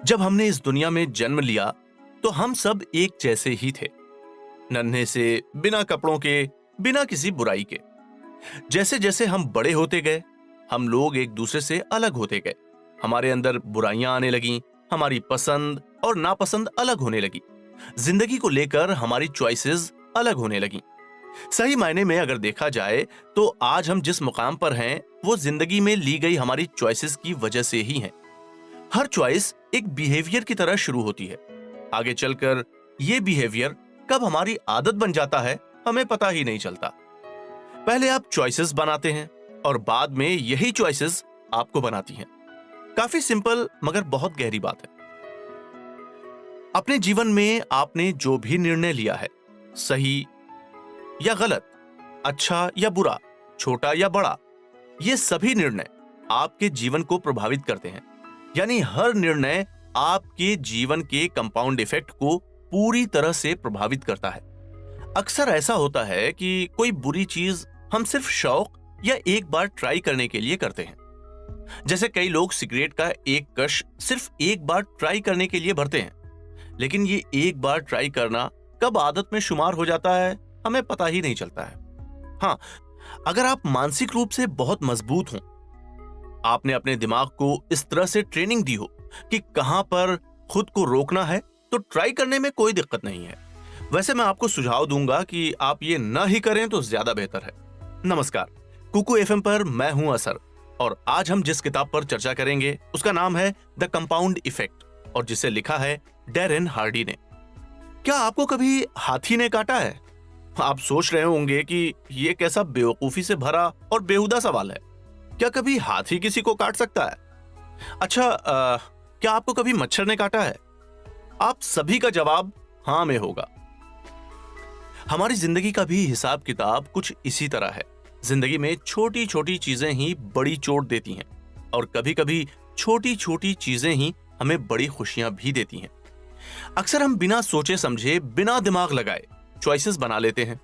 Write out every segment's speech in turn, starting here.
जब हमने इस दुनिया में जन्म लिया तो हम सब एक जैसे ही थे, नन्हे से, बिना कपड़ों के, बिना किसी बुराई के। जैसे जैसे हम बड़े होते गए, हम लोग एक दूसरे से अलग होते गए। हमारे अंदर बुराइयां आने लगीं, हमारी पसंद और नापसंद अलग होने लगी। जिंदगी को लेकर हमारी चॉइसेस अलग होने लगी। सही मायने में अगर देखा जाए तो आज हम जिस मुकाम पर हैं वो जिंदगी में ली गई हमारी चॉइसेस की वजह से ही है। हर चॉइस एक बिहेवियर की तरह शुरू होती है। आगे चलकर ये बिहेवियर कब हमारी आदत बन जाता है हमें पता ही नहीं चलता। पहले आप चॉइसेस बनाते हैं और बाद में यही चॉइसेस आपको बनाती हैं। काफी सिंपल मगर बहुत गहरी बात है। अपने जीवन में आपने जो भी निर्णय लिया है, सही या गलत, अच्छा या बुरा, छोटा या बड़ा, ये सभी निर्णय आपके जीवन को प्रभावित करते हैं। यानी हर निर्णय आपके जीवन के कंपाउंड इफेक्ट को पूरी तरह से प्रभावित करता है। अक्सर ऐसा होता है कि कोई बुरी चीज हम सिर्फ शौक या एक बार ट्राई करने के लिए करते हैं। जैसे कई लोग सिगरेट का एक कश सिर्फ एक बार ट्राई करने के लिए भरते हैं, लेकिन ये एक बार ट्राई करना कब आदत में शुमार हो जाता है हमें पता ही नहीं चलता है। हाँ, अगर आप मानसिक रूप से बहुत मजबूत हों, आपने अपने दिमाग को इस तरह से ट्रेनिंग दी हो कि कहां पर खुद को रोकना है, तो ट्राई करने में कोई दिक्कत नहीं है। वैसे मैं आपको सुझाव दूंगा कि आप ये न ही करें तो ज्यादा बेहतर है। नमस्कार, कुकू एफएम पर मैं हूं असर और आज हम जिस किताब पर चर्चा करेंगे उसका नाम है द कंपाउंड इफेक्ट और जिसे लिखा है डैरेन हार्डी ने। क्या आपको कभी हाथी ने काटा है? आप सोच रहे होंगे कि ये कैसा बेवकूफी से भरा और बेहुदा सवाल है। क्या कभी हाथी किसी को काट सकता है? अच्छा, क्या आपको कभी मच्छर ने काटा है? आप सभी का जवाब हां में होगा। हमारी जिंदगी का भी हिसाब किताब कुछ इसी तरह है। जिंदगी में छोटी छोटी चीजें ही बड़ी चोट देती हैं और कभी कभी छोटी छोटी चीजें ही हमें बड़ी खुशियां भी देती हैं। अक्सर हम बिना सोचे समझे, बिना दिमाग लगाए चॉइसेस बना लेते हैं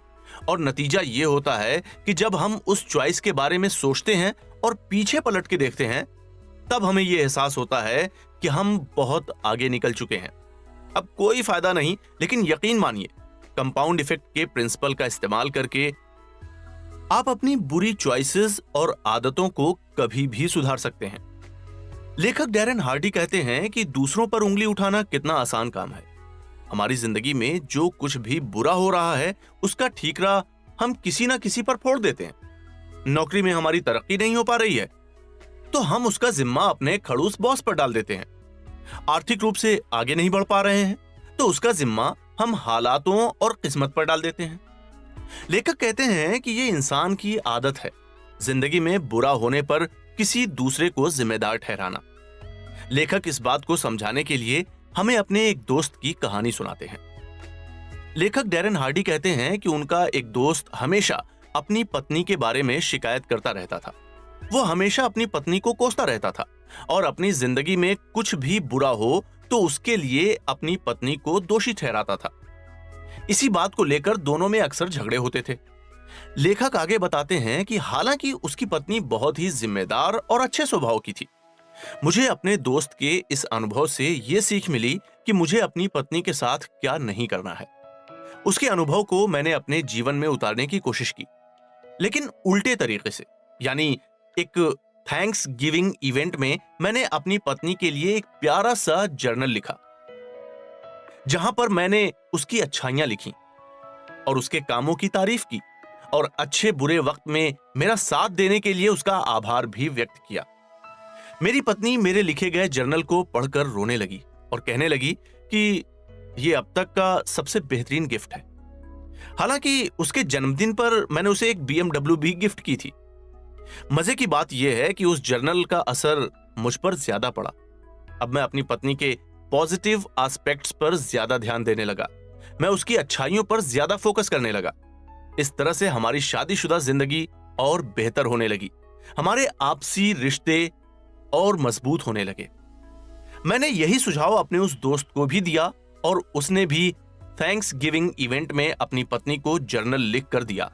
और नतीजा ये होता है कि जब हम उस चॉइस के बारे में सोचते हैं और पीछे पलट के देखते हैं, तब हमें यह एहसास होता है कि हम बहुत आगे निकल चुके हैं। अब कोई फायदा नहीं, लेकिन यकीन मानिए, कंपाउंड इफेक्ट के प्रिंसिपल का इस्तेमाल करके आप अपनी बुरी चॉइसेस और आदतों को कभी भी सुधार सकते हैं। लेखक डैरेन हार्डी कहते हैं कि दूसरों पर उंगली उठाना कितना आसान काम है। हमारी जिंदगी में जो कुछ भी बुरा हो रहा है उसका ठीकरा हम किसी ना किसी पर फोड़ देते हैं। नौकरी में हमारी तरक्की नहीं हो पा रही है तो हम उसका जिम्मा अपने खड़ूस बॉस पर डाल देते हैं। आर्थिक रूप से आगे नहीं बढ़ पा रहे हैं तो उसका जिम्मा हम हालातों और किस्मत पर डाल देते हैं। लेखक कहते हैं कि ये इंसान की आदत है, जिंदगी में बुरा होने पर किसी दूसरे को जिम्मेदार ठहराना। लेखक इस बात को समझाने के लिए हमें अपने एक दोस्त की कहानी सुनाते हैं। लेखक डैरेन हार्डी कहते हैं कि उनका एक दोस्त हमेशा अपनी पत्नी के बारे में शिकायत करता रहता था। वो हमेशा अपनी पत्नी को कोसता रहता था और अपनी जिंदगी में कुछ भी बुरा हो तो उसके लिए अपनी पत्नी को दोषी ठहराता था। इसी बात को लेकर दोनों में अक्सर झगड़े होते थे। लेखक आगे बताते हैं कि हालांकि उसकी पत्नी बहुत ही जिम्मेदार और अच्छे स्वभाव की थी। मुझे अपने दोस्त के इस अनुभव से यह सीख मिली कि मुझे अपनी पत्नी के साथ क्या नहीं करना है। उसके अनुभव को मैंने अपने जीवन में उतारने की कोशिश की, लेकिन उल्टे तरीके से। यानी एक थैंक्स गिविंग इवेंट में मैंने अपनी पत्नी के लिए एक प्यारा सा जर्नल लिखा, जहां पर मैंने उसकी अच्छाइयां लिखी और उसके कामों की तारीफ की और अच्छे बुरे वक्त में मेरा साथ देने के लिए उसका आभार भी व्यक्त किया। मेरी पत्नी मेरे लिखे गए जर्नल को पढ़कर रोने लगी और कहने लगी कि यह अब तक का सबसे बेहतरीन गिफ्ट है। हालांकि उसके जन्मदिन पर मैंने उसे एक BMW भी गिफ्ट की थी। मजे की बात यह है कि उस जर्नल का असर मुझ पर ज्यादा पड़ा। अब मैं अपनी पत्नी के पॉजिटिव एस्पेक्ट्स पर ज्यादा ध्यान देने लगा। मैं उसकी अच्छाइयों पर ज्यादा फोकस करने लगा। इस तरह से हमारी शादीशुदा जिंदगी और बेहतर होने लगी। हमारे आपसी रिश्ते और मजबूत होने लगे। मैंने यही सुझाव अपने उस दोस्त को भी दिया और उसने भी थैंक्स गिविंग इवेंट में अपनी पत्नी को जर्नल लिख कर दिया,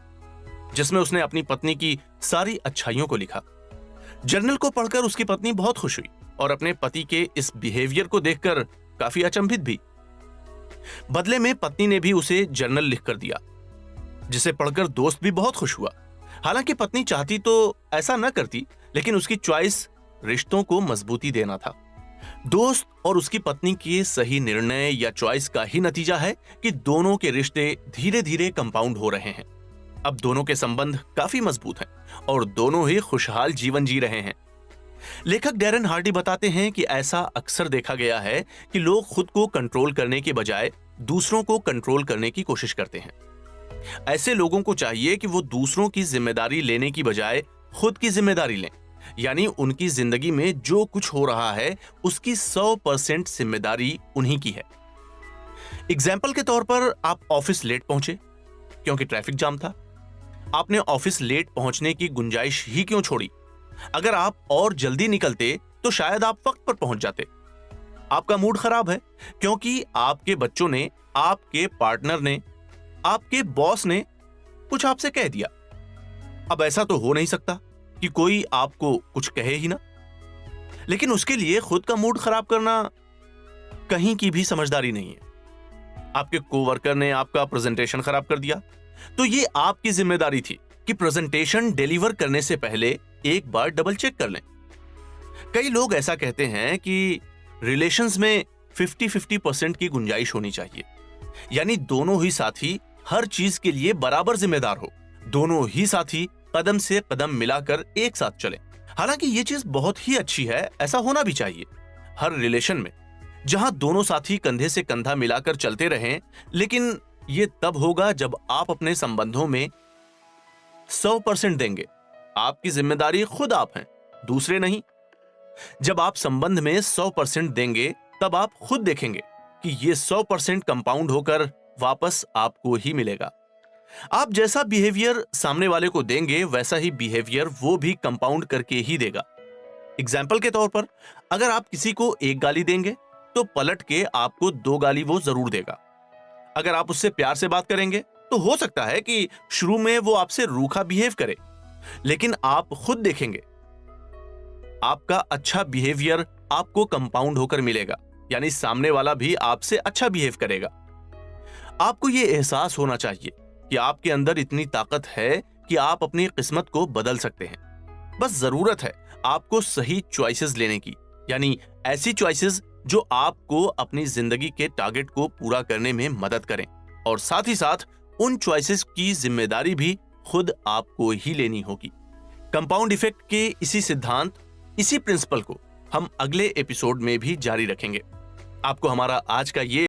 जिसमें उसने अपनी पत्नी की सारी अच्छाइयों को लिखा। जर्नल को पढ़कर उसकी पत्नी बहुत खुश हुई और अपने पति के इस बिहेवियर को देखकर काफी अचंभित भी। बदले में पत्नी ने भी उसे जर्नल लिखकर दिया, जिसे पढ़कर दोस्त भी बहुत खुश हुआ। हालांकि पत्नी चाहती तो ऐसा न करती, लेकिन उसकी चॉइस रिश्तों को मजबूती देना था। दोस्त और उसकी पत्नी के सही निर्णय या चॉइस का ही नतीजा है कि दोनों के रिश्ते धीरे धीरे कंपाउंड हो रहे हैं। अब दोनों के संबंध काफी मजबूत हैं और दोनों ही खुशहाल जीवन जी रहे हैं। लेखक डैरेन हार्डी बताते हैं कि ऐसा अक्सर देखा गया है कि लोग खुद को कंट्रोल करने के बजाय दूसरों को कंट्रोल करने की कोशिश करते हैं। ऐसे लोगों को चाहिए कि वो दूसरों की जिम्मेदारी लेने की बजाय खुद की जिम्मेदारी लें, यानी उनकी जिंदगी में जो कुछ हो रहा है उसकी 100% जिम्मेदारी उन्हीं की है। एग्जाम्पल के तौर पर आप ऑफिस लेट पहुंचे क्योंकि ट्रैफिक जाम था। आपने ऑफिस लेट पहुंचने की गुंजाइश ही क्यों छोड़ी? अगर आप और जल्दी निकलते तो शायद आप वक्त पर पहुंच जाते। आपका मूड खराब है क्योंकि आपके बच्चों ने, आपके पार्टनर ने, आपके बॉस ने कुछ आपसे कह दिया। अब ऐसा तो हो नहीं सकता कि कोई आपको कुछ कहे ही ना, लेकिन उसके लिए खुद का मूड खराब करना कहीं की भी समझदारी नहीं है। आपके कोवर्कर ने आपका प्रेजेंटेशन खराब कर दिया, तो ये आपकी जिम्मेदारी थी कि प्रेजेंटेशन डिलीवर करने से पहले एक बार डबल चेक कर लें। कई लोग ऐसा कहते हैं कि रिलेशंस में 50-50% की गुंजाइश होनी चाहिए, यानी दोनों ही साथी हर चीज के लिए बराबर जिम्मेदार हो, दोनों ही साथी कदम से कदम मिलाकर एक साथ चलें। हालांकि ये चीज बहुत ही अच्छी है, ऐसा होना भी चाहिए हर रिलेशन में, जहां दोनों साथी कंधे से कंधा मिलाकर चलते रहें। लेकिन ये तब होगा जब आप अपने संबंधों में 100% देंगे। आपकी जिम्मेदारी खुद आप हैं, दूसरे नहीं। जब आप संबंध में 100% देंगे, तब आप खुद देखेंगे कि ये 100% कंपाउंड होकर वापस आपको ही मिलेगा। आप जैसा बिहेवियर सामने वाले को देंगे, वैसा ही बिहेवियर वो भी कंपाउंड करके ही देगा। एग्जाम्पल के तौर पर, अगर आप किसी को एक गाली देंगे तो पलट के आपको 2 गाली वो जरूर देगा। अगर आप उससे प्यार से बात करेंगे तो हो सकता है कि शुरू में वो आपसे रूखा बिहेव करे, लेकिन आप खुद देखेंगे आपका अच्छा बिहेवियर आपको कंपाउंड होकर मिलेगा, यानी सामने वाला भी आपसे अच्छा बिहेव करेगा। आपको यह एहसास होना चाहिए कि आपके अंदर इतनी ताकत है कि आप अपनी किस्मत को बदल सकते हैं। बस जरूरत है आपको सही चॉइसेस लेने की, यानी ऐसी चॉइसेस जो आपको अपनी जिंदगी के टारगेट को पूरा करने में मदद करें, और साथ ही साथ उन चॉइसेस की जिम्मेदारी भी खुद आपको ही लेनी होगी। कंपाउंड इफेक्ट के इसी सिद्धांत, इसी प्रिंसिपल को हम अगले एपिसोड में भी जारी रखेंगे। आपको हमारा आज का ये